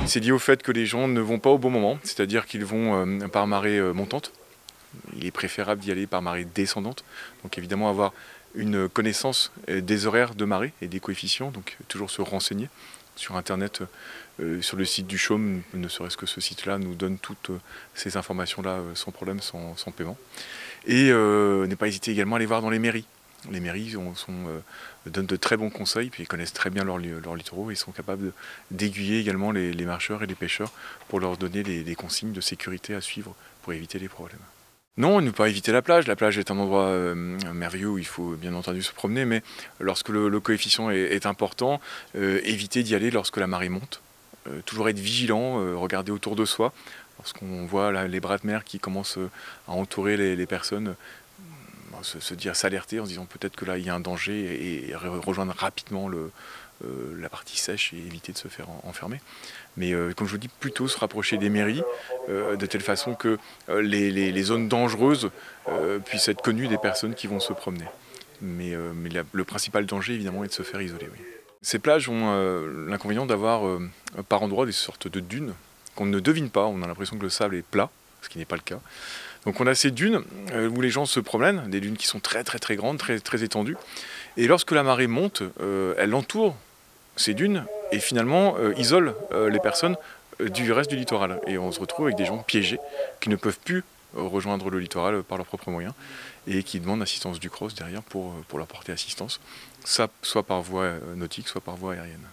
C'est lié au fait que les gens ne vont pas au bon moment, c'est-à-dire qu'ils vont par marée montante. Il est préférable d'y aller par marée descendante. Donc évidemment avoir une connaissance des horaires de marée et des coefficients, donc toujours se renseigner sur internet, sur le site du CHUM, ne serait-ce que ce site-là nous donne toutes ces informations-là sans problème, sans paiement. Et ne pas hésiter également à aller voir dans les mairies. Les mairies donnent de très bons conseils, puis ils connaissent très bien leurs littoraux et sont capables d'aiguiller également les marcheurs et les pêcheurs pour leur donner des consignes de sécurité à suivre pour éviter les problèmes. Non, ne pas éviter la plage. La plage est un endroit merveilleux où il faut bien entendu se promener, mais lorsque le coefficient est important, éviter d'y aller lorsque la marée monte. Toujours être vigilant, regarder autour de soi. Lorsqu'on voit les bras de mer qui commencent à entourer les personnes, se dire, s'alerter en se disant peut-être que là il y a un danger et rejoindre rapidement la partie sèche et éviter de se faire enfermer. Mais comme je vous dis, plutôt se rapprocher des mairies de telle façon que les zones dangereuses puissent être connues des personnes qui vont se promener. Mais le principal danger évidemment est de se faire isoler. Oui. Ces plages ont l'inconvénient d'avoir par endroits des sortes de dunes qu'on ne devine pas. On a l'impression que le sable est plat, ce qui n'est pas le cas. Donc on a ces dunes où les gens se promènent, des dunes qui sont très grandes, très étendues. Et lorsque la marée monte, elle entoure ces dunes et finalement isole les personnes du reste du littoral. Et on se retrouve avec des gens piégés qui ne peuvent plus rejoindre le littoral par leurs propres moyens et qui demandent l'assistance du CROSS derrière pour leur porter assistance, soit par voie nautique, soit par voie aérienne.